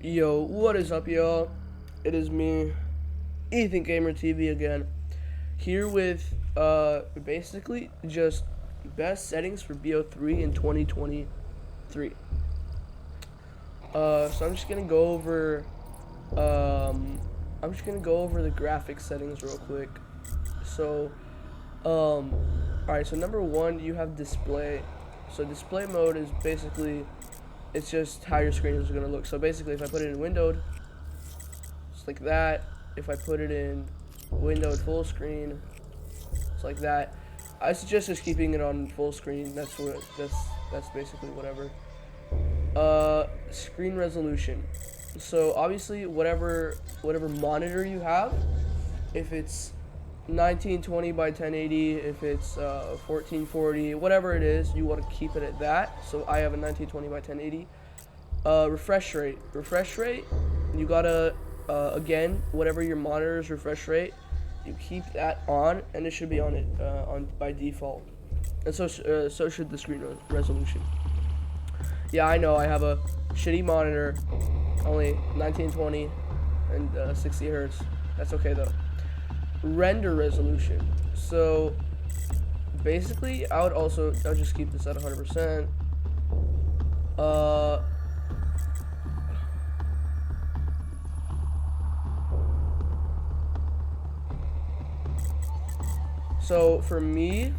Yo, what is up, y'all? It is me, Ethan Gamer TV again, here with basically just best settings for BO3 in 2023. So I'm just gonna go over I'm just gonna go over the graphics settings real quick. So alright, so number one, you have display. So display mode is basically it's just how your screen is gonna look. So basically, if I put it in windowed, it's like that. If I put it in windowed full screen, it's like that. I suggest just keeping it on full screen. That's basically whatever. Screen resolution. So obviously, whatever monitor you have, if it's 1920 by 1080, if it's 1440, whatever it is, you want to keep it at that. So I have a 1920 by 1080. Refresh rate. Refresh rate. You gotta again, whatever your monitor's refresh rate, you keep that on, and it should be on it on by default. And so should the screen resolution. Yeah, I know I have a shitty monitor, only 1920 and 60 hertz. That's okay though. Render resolution. So basically, I'll just keep this at 100%. Uh, so for me,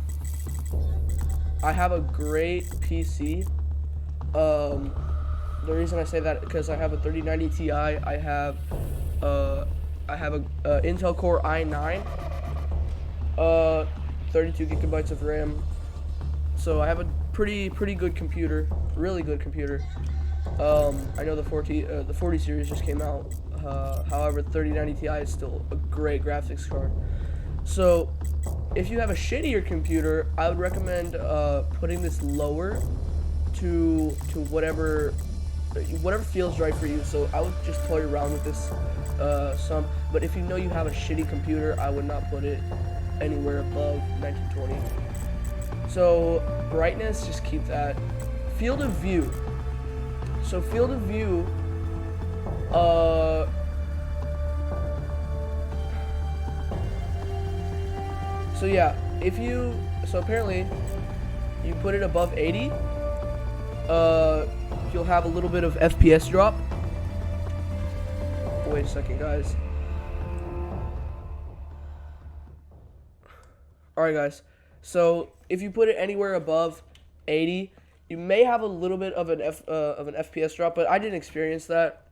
I have a great PC. The reason I say that because I have a 3090 Ti. Uh, I have a Intel Core i9, 32 gigabytes of RAM. So I have a pretty good computer, really good computer. I know the 40 series just came out. However, 3090 Ti is still a great graphics card. So if you have a shittier computer, I would recommend putting this lower to whatever feels right for you. So I would just toy around with this some. But if you know you have a shitty computer, I would not put it anywhere above 1920. So brightness, just keep that. Field of view. So field of view, so yeah, so apparently you put it above 80, you'll have a little bit of FPS drop. Wait a second, guys. Alright, guys. So if you put it anywhere above 80, you may have a little bit of an FPS drop, but I didn't experience that.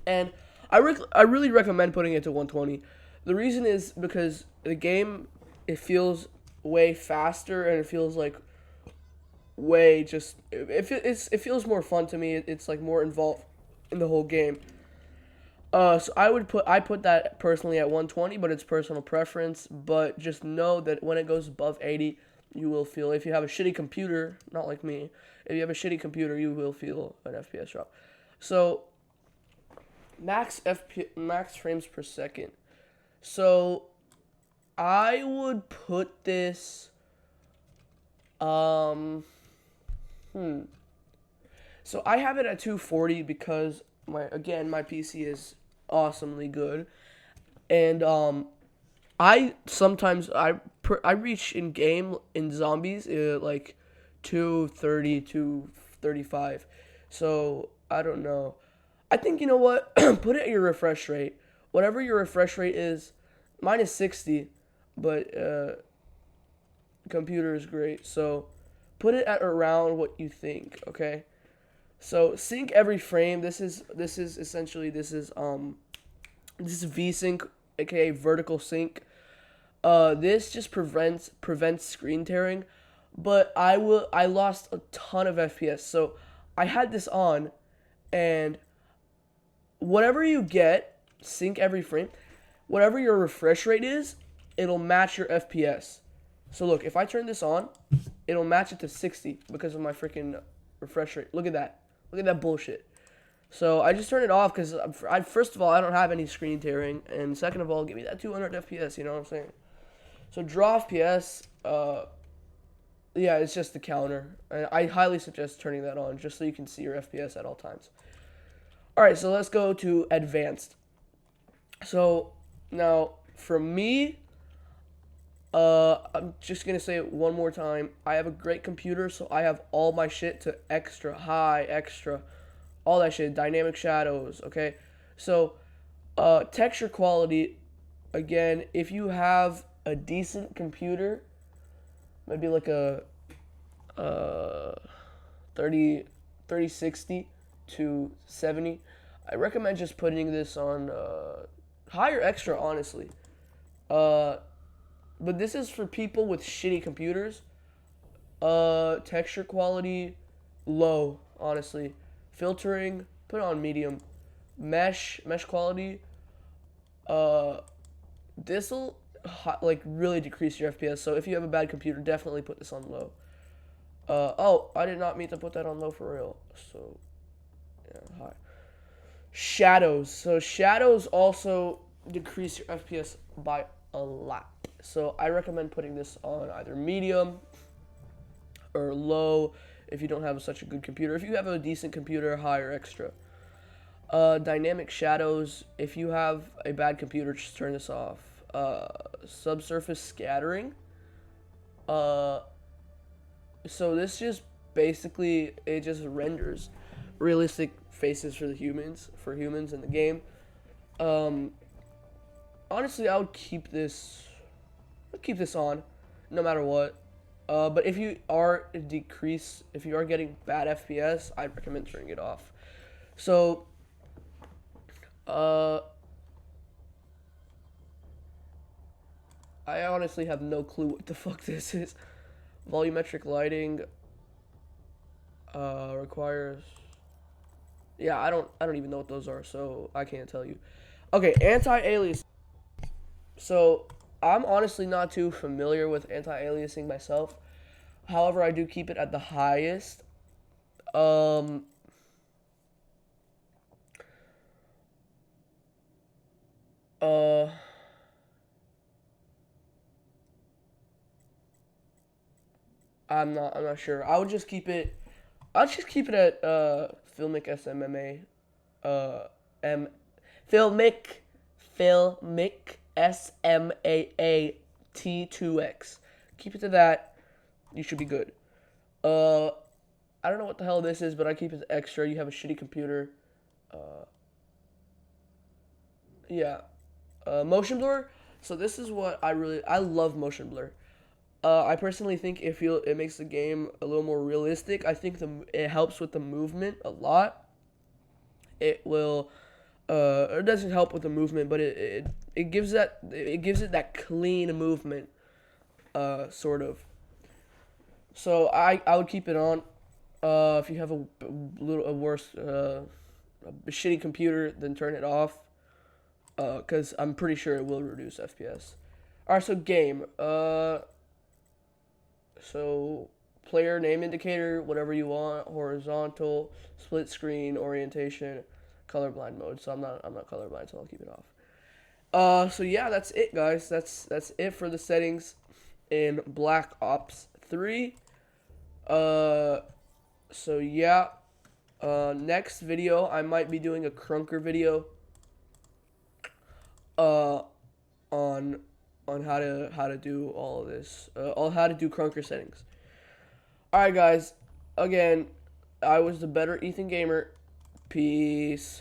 And I really recommend putting it to 120. The reason is because the game, it feels way faster, and it feels like way just it feels more fun to me. It's like more involved in the whole game. So I put that personally at 120, but it's personal preference. But just know that when it goes above 80, you will feel, if you have a shitty computer, not like me, if you have a shitty computer, you will feel an FPS drop. So max frames per second. So I would put this um so I have it at 240 because my PC is awesomely good. And I sometimes I reach in game in zombies like 230 235. So I don't know. I think, you know what? Put it at your refresh rate. Whatever your refresh rate is, mine is 60, but computer is great. So put it at around what you think, okay? So sync every frame. This is essentially this is VSync, aka vertical sync. This just prevents screen tearing, but I lost a ton of FPS. So I had this on, and whatever you get, sync every frame. Whatever your refresh rate is, it'll match your FPS. So look, if I turn this on, it'll match it to 60 because of my freaking refresh rate. Look at that. Look at that bullshit. So I just turned it off because first of all, I don't have any screen tearing, and second of all, give me that 200 FPS. You know what I'm saying? So draw FPS. Yeah, it's just the counter. I highly suggest turning that on just so you can see your FPS at all times. All right, so let's go to advanced. So now for me, I'm just gonna say it one more time. I have a great computer, so I have all my shit to extra high, extra, all that shit, dynamic shadows. Okay, so texture quality. Again, if you have a decent computer, maybe like a uh 30 3060 to 70, I recommend just putting this on higher extra, honestly. Uh, but this is for people with shitty computers. Texture quality, low, honestly. Filtering, put it on medium. Mesh quality, uh, this'll like really decrease your FPS. So if you have a bad computer, definitely put this on low. Oh, I did not mean to put that on low for real. So yeah, high. Shadows. So shadows also decrease your FPS by a lot. So I recommend putting this on either medium or low if you don't have such a good computer. If you have a decent computer, high or extra. Dynamic shadows. If you have a bad computer, just turn this off. Subsurface scattering. Uh, so this just basically it just renders realistic faces for humans in the game. Um, honestly, I would keep this on, no matter what. But if you are if you are getting bad FPS, I'd recommend turning it off. So, uh, I honestly have no clue what the fuck this is. Volumetric lighting requires. Yeah, I don't even know what those are, so I can't tell you. Okay, anti-aliasing. So I'm honestly not too familiar with anti-aliasing myself. However, I do keep it at the highest. Um, uh, I'm not sure. I would just keep it. I'll just keep it at Filmic SMMA. M Filmic Filmic SMAA T2X. Keep it to that. You should be good. Uh, I don't know what the hell this is, but I keep it extra. You have a shitty computer. Uh, yeah. Motion blur. So this is what I love motion blur. I personally think it makes the game a little more realistic. I think it helps with the movement a lot. It will it doesn't help with the movement, but it gives it that clean movement, sort of. So I would keep it on. If you have a worse a shitty computer, then turn it off. Because I'm pretty sure it will reduce FPS. All right, so game. So player name indicator, whatever you want, horizontal, split screen, orientation, colorblind mode. So I'm not colorblind, so I'll keep it off. So yeah, that's it, guys. That's it for the settings in Black Ops 3. Uh, so yeah. Next video, I might be doing a Krunker video. Uh, on how to do all of this, all how to do Krunker settings. All right, guys. Again, I was the better Ethan Gamer. Peace.